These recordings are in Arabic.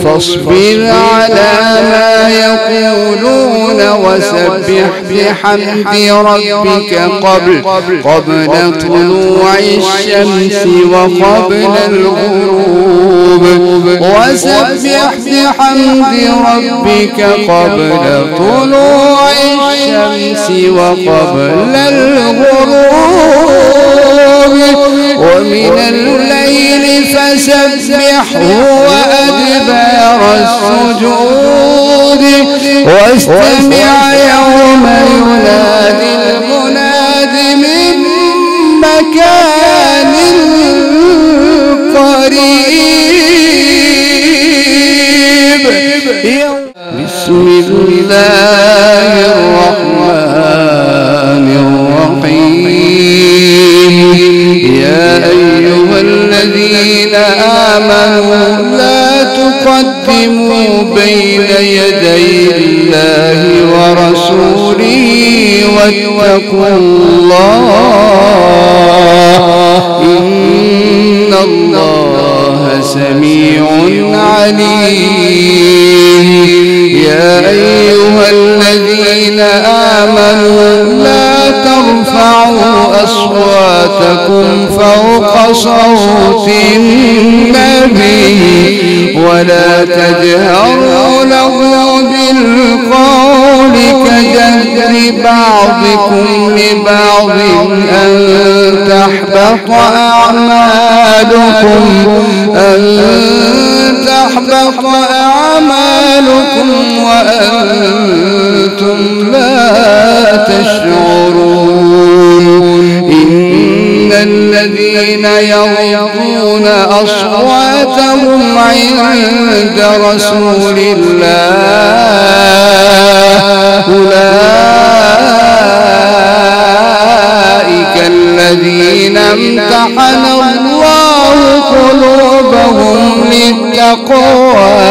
فاصبر على ما يقولون وسبح بحمد ربك قبل طلوع الشمس وقبل الغروب وسبح بحمد ربك قبل طلوع الشمس وقبل الغروب ومن الليل فسبحه وأدبار السجود واستمع يوم ينادي المناد من مكان قريب. بسم الله الرحمن الرحيم. يا أيها الذين آمنوا لا تقدموا بين يدي الله ورسوله واتقوا الله إن الله سميع عليم. يا أيها الذين آمنوا لا ترفعوا أصواتكم فوق صوت النبي ولا تجهروا له بالقول كجهر بعضكم لبعض أن تحبط أعمالكم وأنتم لا تشعرون. إن الذين يغضون أصواتهم عند رسول الله أولئك الذين امتحن الله قلوبهم للتقوى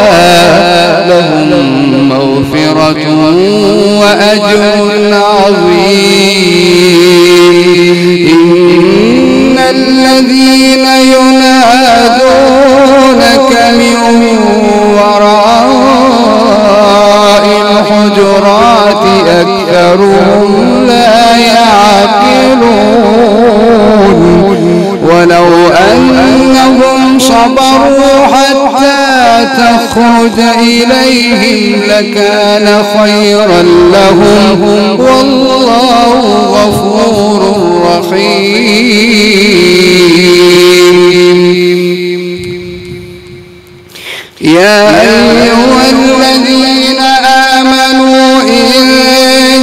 لهم مغفرة وأجر عظيم. إن الذين ينادونك من وراء الحجرات أكثرهم لا يعقلون. ولو أنهم صبروا حتى تخرج إليهم لكان خيرا لهم والله غفور رحيم. يا أيها الذين آمنوا إن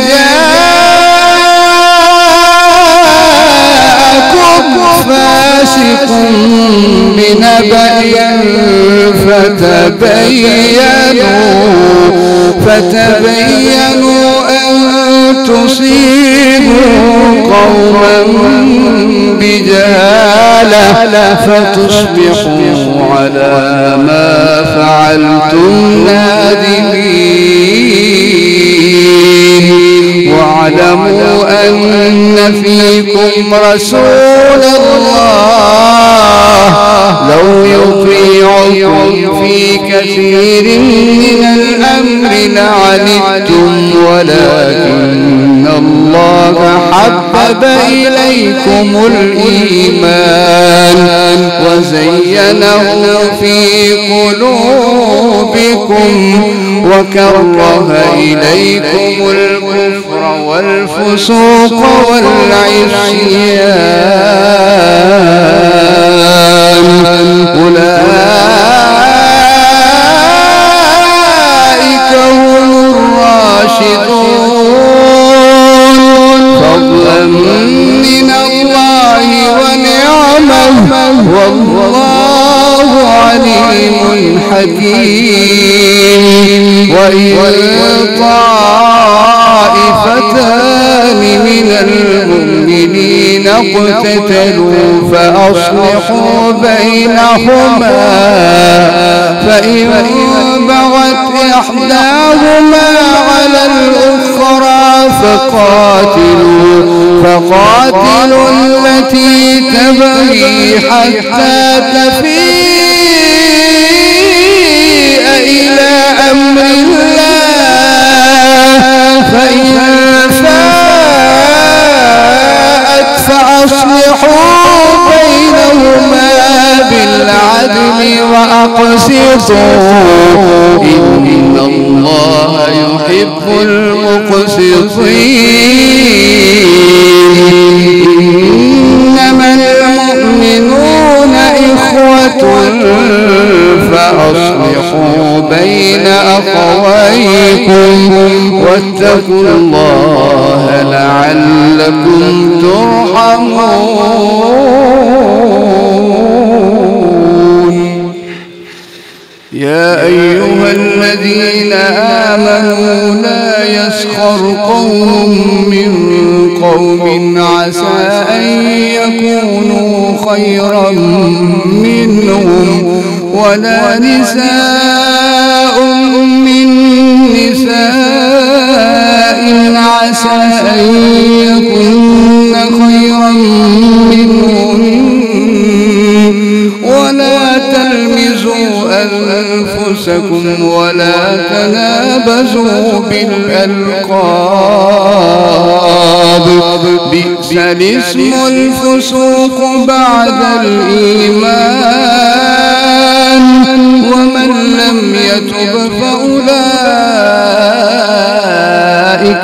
جاءكم فاسق بنبأ فتبينوا أن تصيبوا قوما بجهالة فتصبحوا على ما فعلتم نادمين. واعلموا أن فيكم رسول الله لو يطيعكم في كثير من الأمر لعنتم ولكن الله حبب إليكم الإيمان وزينه في قلوبكم وكره إليكم الكفر والفسوق والعصيان أولئك هم الراشدون فضلا من الله ونعمه والله عليم حكيم. وإن طائفتان من المؤمنين اقتتلوا فأصلحوا بينهما فإن بغت إحداهما على الأخرى فقاتلوا التي تبغي حتى تفيء وأقسطوا إن الله يحب المقسطين إنما المؤمنون إخوة فأصلحوا بين أخويكم واتقوا الله لعلكم ترحمون يا أيها الذين آمنوا لا يسخر قوم من قوم عسى أن يكونوا خيرا منهم ولا نساء من نساء عسى أن يكون خيرا منهم ولا تلمزوا أنفسكم ولا تنابزوا بالألقاب بئس الاسم الفسوق بعد الإيمان ومن لم يتب فأولئك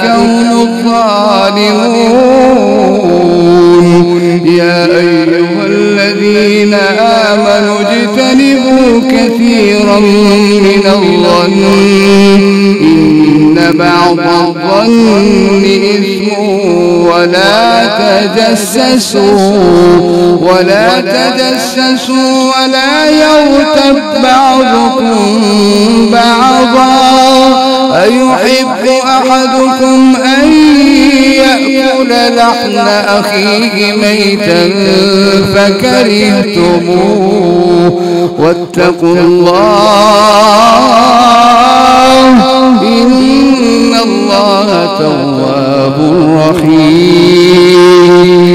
هم الظالمون يا أيها الذين آمنوا اجتنبوا كثيرا من الظن إن بعض الظن إثم ولا تجسسوا ولا يغتب بعضكم بعضا أيحب أحدكم أن يأكل لحم أخيه ميتا فكرهتموه واتقوا الله إن الله تواب رحيم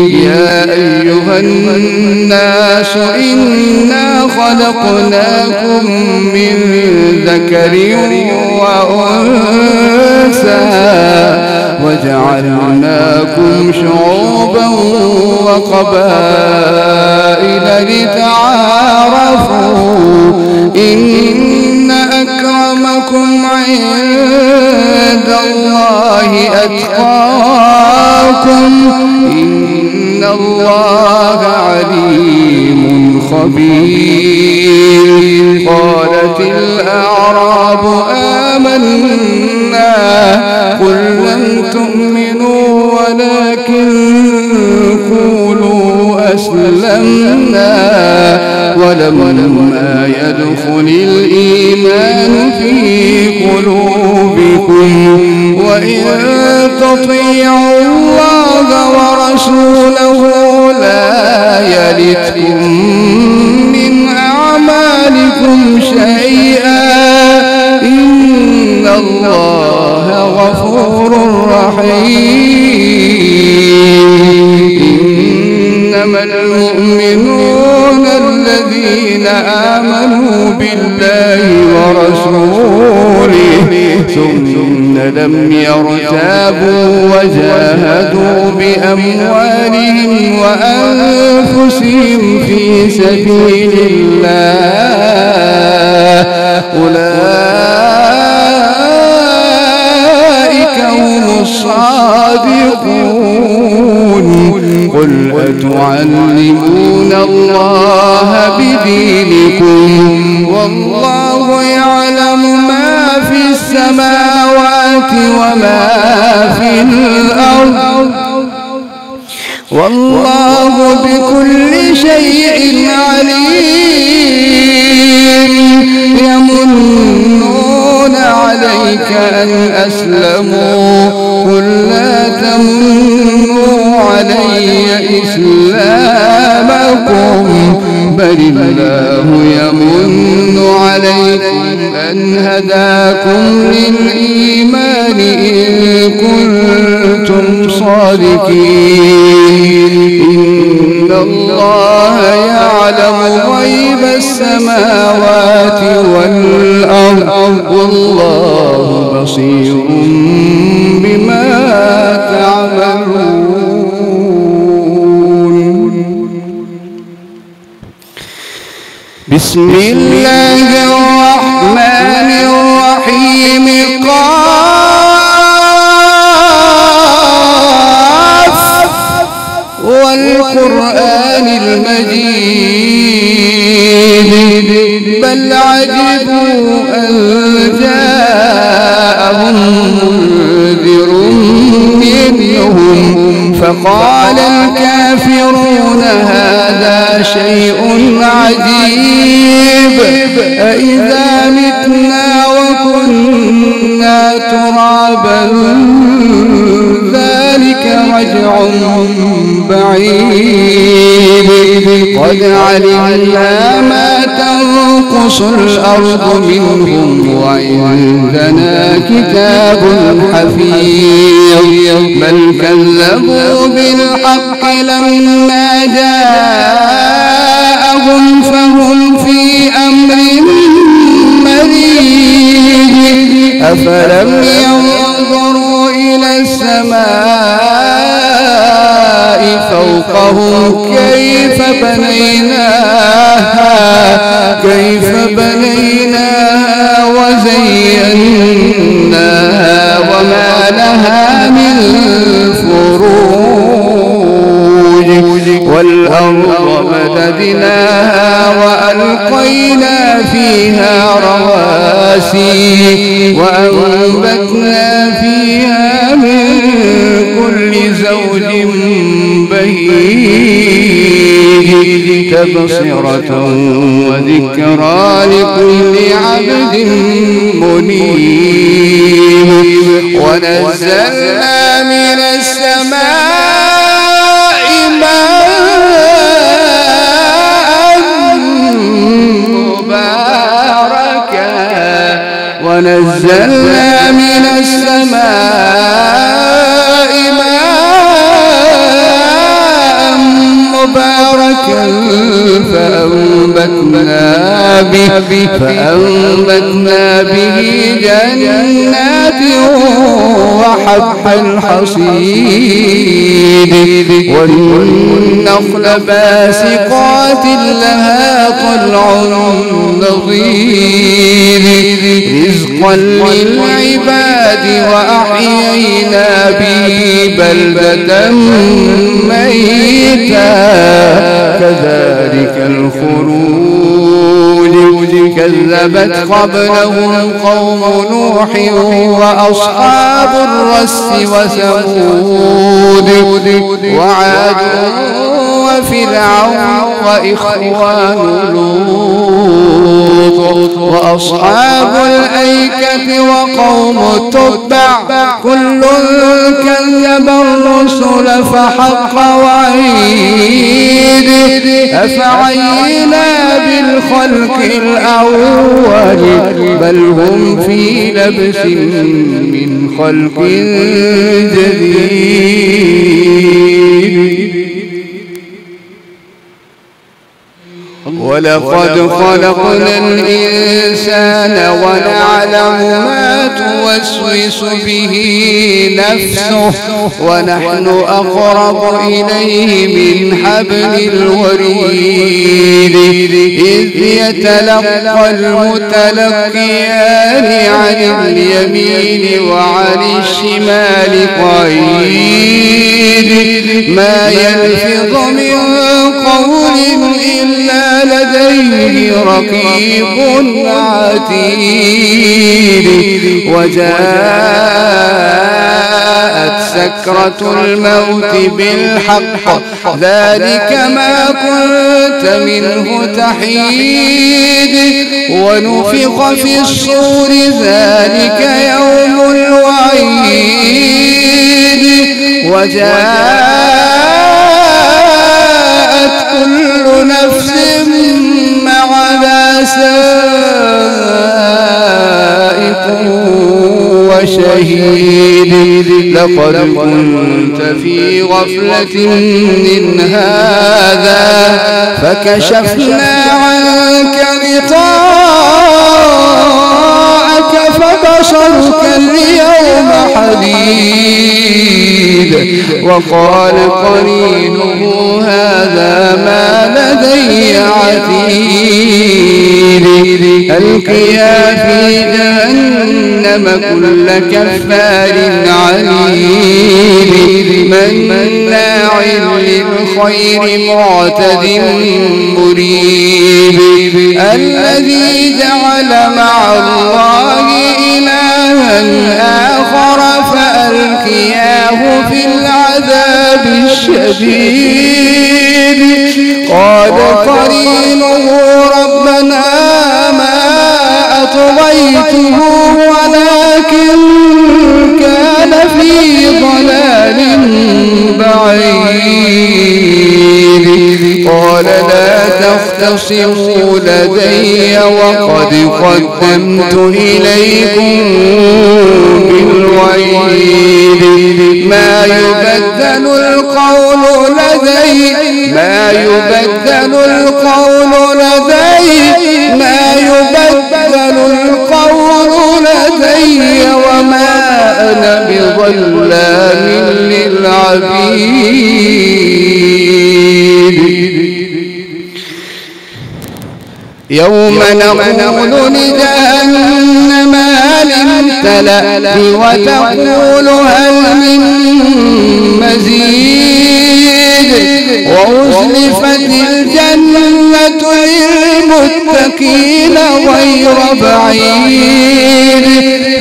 يا أيها الناس إنا خلقناكم من ذكر وأنثى وجعلناكم شعوبا وقبائل لتعارفوا إن أكرمكم عند الله أتقاكم إن الله عليم خبير قالت الأعراب آمنا قل لم تؤمنوا ولكن قولوا أسلمنا ولما يدخل الإيمان في قلوبكم وإن تطيعوا الله ورسوله لا يلتكم من أعمالكم شيئا إن الله غفور رحيم إنما المؤمنون الذين آمنوا بالله ورسوله ثم لم يرتابوا وجاهدوا بأموالهم وأنفسهم في سبيل الله أولئك هم الصادقون قل أتعلمون الله بدينكم والله يعلم ما في السماوات وما في الأرض والله بكل شيء عليم يمنون عليك أن أسلموا قل لا تمنوا علي إسلامكم بل الله يمن عليكم أن هداكم للإيمان إن كنتم صادقين إن الله يعلم غيب السماوات والأرض والله بصير بما تعملون بسم الله الرحمن فقال الكافرون هذا شيء عجيب أإذا متنا وكنا ترابا ذلك رجع بعيد قد علمنا ما تنقص الأرض منهم وعندنا كتاب حفيظ بل كذبوا بالحق لما جاءهم فهم في أمر مريج أفلم ينظروا إلى السماء فوقهم كيف بنيناها وزيناها وما لها من فروج والأرض مددناها وألقينا فيها رواسي وأنبتنا فيها من كل زوج بهيج تبصرة وذكرى لكل عبد منيب ونزلنا من السماء ونزلنا من السماء ماء مباركا فأنبتنا به جنات وحب الحصيد والنخل باسقات لها طلع نضيد رزقا للعباد وأحيينا به بلدة ميتا كذلك الخروج كذبت قبلهم قوم نوح وأصحاب الرس وثمود وعاد وفرعون وإخوان لوط وأصحاب الأيكة وقوم تبع كل كذب الرسل فحق وعيد أفعينا بالخلق الأول بل هم في لبس من خلق جديد ولقد خلقنا الإنسان ونعلم ما توسوس به نفسه ونحن أقرب إليه من حبل الوريد إذ يتلقى المتلقيان عن اليمين وعن الشمال قعيد ما يلفظ من قول إلا لديه رقيب عتيد وجاءت سكرة الموت بالحق ذلك ما كنت منه تحيد ونفخ في الصور ذلك يوم الوعيد وجاءت كل نفس معها سائق وشهيد لقد كنت في غفلة من هذا فكشفنا عنك غطاءك فبصرك اليوم حديد وقال قرينه هذا ما لدي عتيد ألقيا في جهنم كل كفار عنيد مناع للخير معتد مريب الذي جعل مع الله إلها آخر فألقياه في العذاب شديد قال قرينه ربنا ما أطغيته ولكن كان في ضلال بعيد قال لا تختصموا لدي وقد قدمت إليكم بالوعيد ما يبدل القول لدي وما أنا بظلام للعبيد يوم نقول لجهنم هل امتلأت وتقول هل من مزيد وأزلفت الجنة للمتقين غير بعيد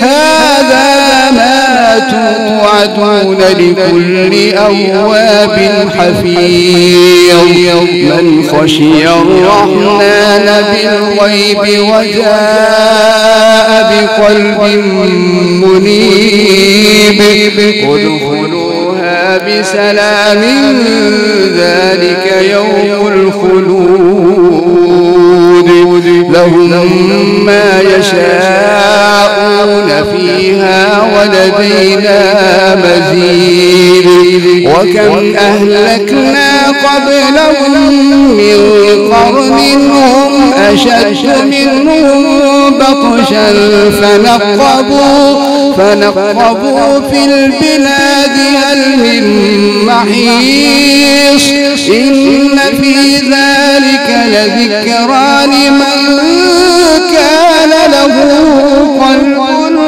هذا ما توعدون لكل أواب حفيظ من خشي الرحمن بالغيب وجاء بقلب منيب ادخلوها بسلام ذلك يوم الخلود لهم ما يشاءون فيها ولدينا مزيد وكم أهلكنا قبلهم من قرن هم أشد منهم بطشا فنقبوا في البلاد هل من محيص إن في ذلك لذكرى لمن كان له قلب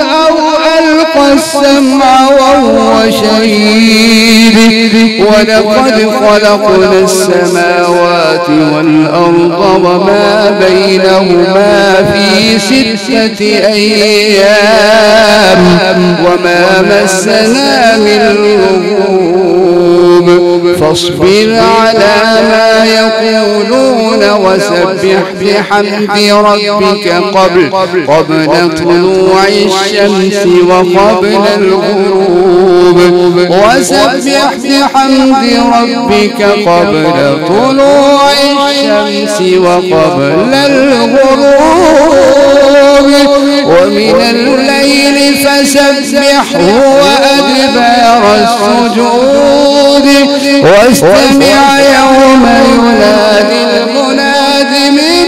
أو ألقى السمع وهو شهيد ولقد خلقنا السماوات والأرض وما بينهما في 6 أيام وما مسنا من لغوب فاصبر على ما يقولون وسبح بحمد ربك قبل طلوع الشمس وقبل الغروب وسبح بحمد ربك قبل طلوع الشمس وقبل الغروب ومن الليل فسبحه وأدبار السجود واستمع يوم ينادي المناد من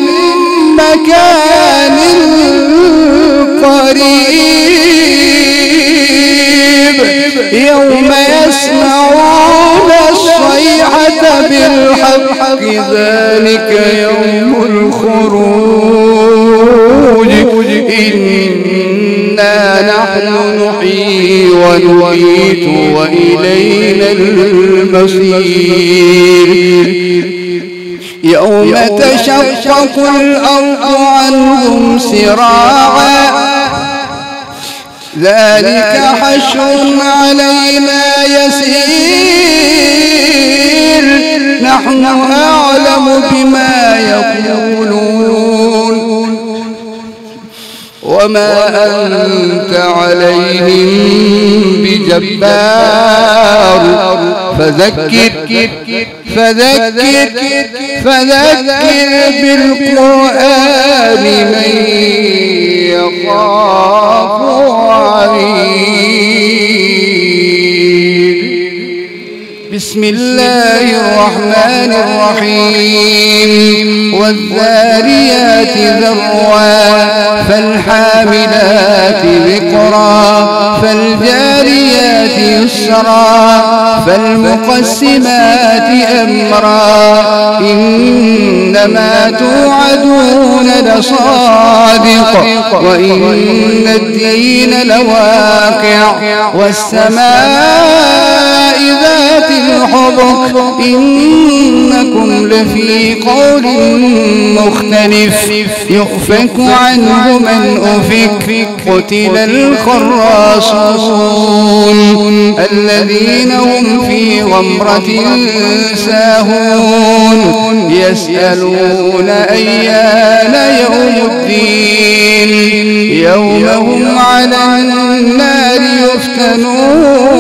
مكان قريب يوم يسمعون الصيحة بالحق ذلك يوم الخروج إنا نحن نحيي ونميت وإلينا المصير يوم تشقق الأرض عنهم سراعا ذلك حشر علينا يسير نحن أعلم بما يقولون وما أنت عليهم بجبار فذكر بالقرآن من يخاف وعيد بسم الله الرحمن الرحيم والذاريات ذروا فالحاملات ذكرا فالجاريات يسرا فالمقسمات أمرا إنما توعدون لصادق وإن الدين لواقع والسماء ذات الحبك إنكم لفي قول مختلف يؤفك عنه من أفك قتل الخراصون الذين هم في غمرة ساهون يسألون أيان يوم الدين يوم هم على النار يفتنون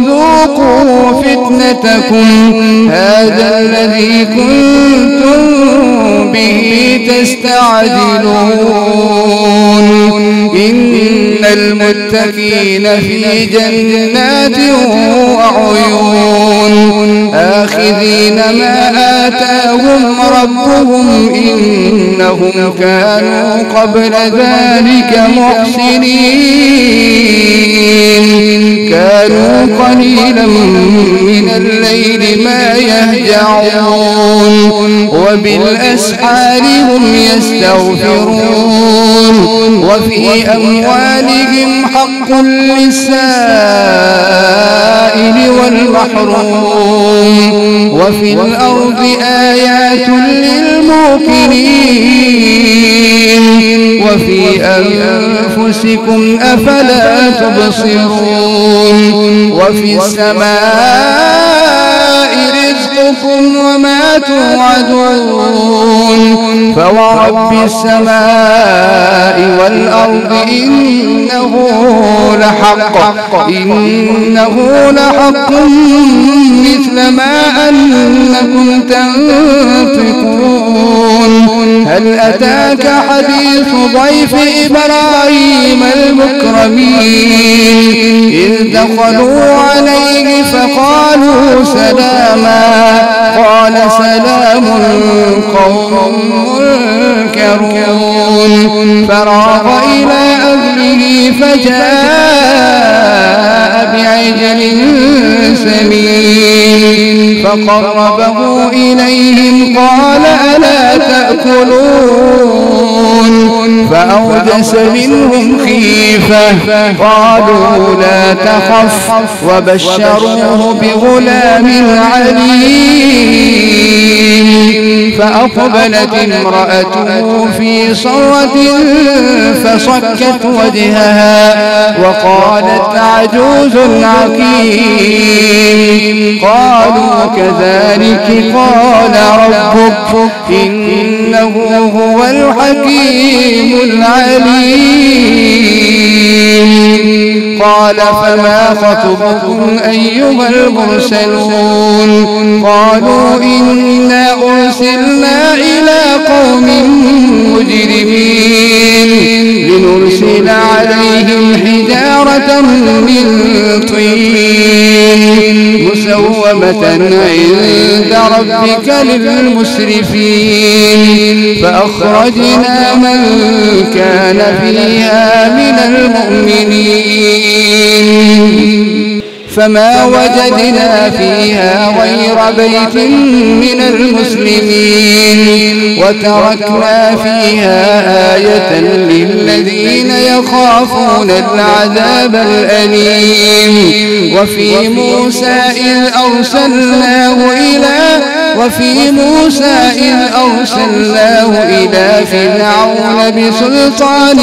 ذوقوا فتنتكم هذا الذي كنتم به تستعجلون إن المتقين في جنات وعيون آخذين ما آتاهم ربهم إنهم كانوا قبل ذلك محسنين كانوا قليلا من الليل ما يهجعون وبالأسحار هم يستغفرون وفي أموالهم حق للسائل والمحروم وفي الأرض آيات للموقنين وفي أنفسكم أفلا تبصرون وفي السماء رزقكم وما توعدون فورب السماء والأرض إنه لحق مثل ما أنكم تنطقون هل أتاك حديث ضيف إبراهيم المكرمين إذ دخلوا عليه فقالوا سلاما قال سلام قوم منكرون فراغ إلى أهله فجاء بعجل سمين فقربه إليهم قال ألا تأكلون فأوجس منهم خيفة قالوا لا تخف وبشروه بغلام عليم فأقبلت امرأته في صرة فصكت وجهها وقالت عجوز عقيم قالوا كذلك قال ربك إنه هو الحكيم العليم قال فما خطبكم أيها المرسلون قالوا إنا أرسلنا إلى قوم مجرمين لنرسل عليهم حجارة من طين مسومة عند ربك للمسرفين فأخرجنا من كان فيها من المؤمنين فما وجدنا فيها غير بيت من المسلمين وتركنا فيها آية للذين يخافون العذاب الأليم وفي موسى إذ أرسلناه إلى فرعون بسلطان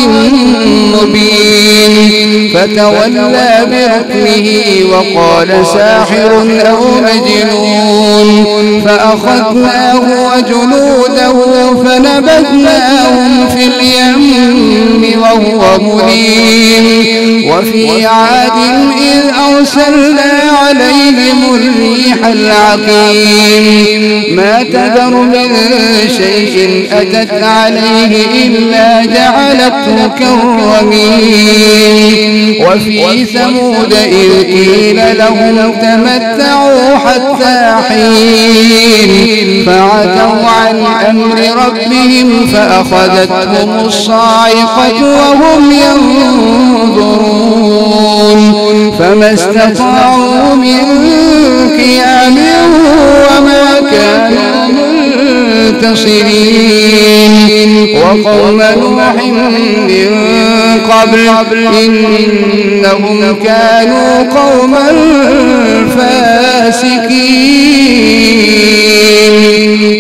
مبين فتولى بركنه وقال ساحر أو مجنون فأخذناه وجنوده فنبذناهم في اليم وهو مليم وفي عاد إذ أرسلنا عليهم الريح العقيم ما تذر من شيء أتت عليه إلا جعلته كالرميم وفي ثمود إذ قيل لهم تمتعوا حتى حين فعتوا عن أمر ربهم فأخذتهم الصاعقة وهم ينظرون فما استطاعوا من قيام وما كانوا منتصرين وقوم نوح من قبل إنهم كانوا قوما فاسقين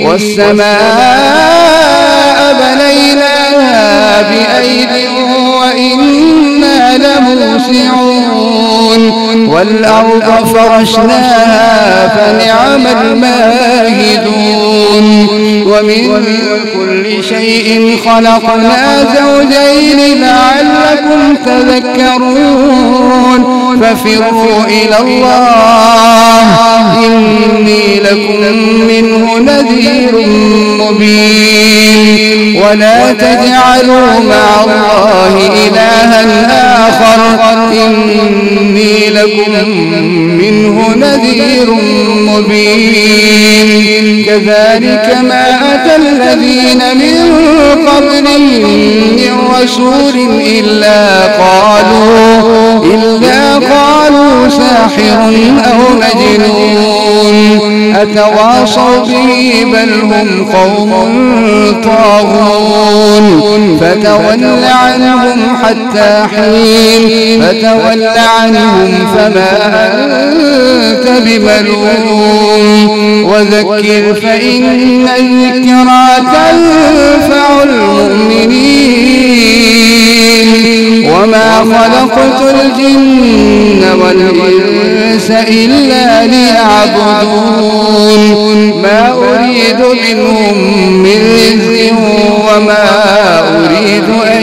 والسماء بنيناها بأيد وإنا لموسعون والأرض فرشناها فنعم الماهدون ومن كل شيء خلقنا زوجين لعلكم تذكرون ففروا إلى الله إني لكم منه نذير مبين ولا تجعلوا مع الله إلها آخر إني لكم منه نذير مبين كذلك ما أتى الذين من قبلهم من رسول إلا قالوا ساحر أو مجنون أتواصوا به بل هم قوم طاغون فتول عنهم حتى حين فتول عنهم فما أنت بملوم وذكر فإن الذكرى تنفع المؤمنين وما خلقت الجن والإنس إلا ليعبدون ما أريد منهم من رزق وما أريد أن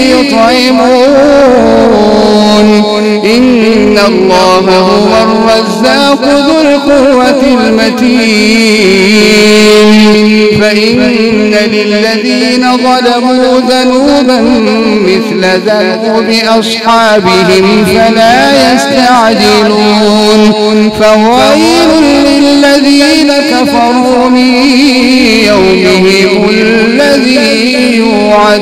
يطعمون إن الله هو الرزاق ذو القوة المتين فإن للذين ظلموا ذنوبا مثل ذنوب أصحابهم فلا يستعجلون فويل للذين كفروا من يومهم الذي يوعدون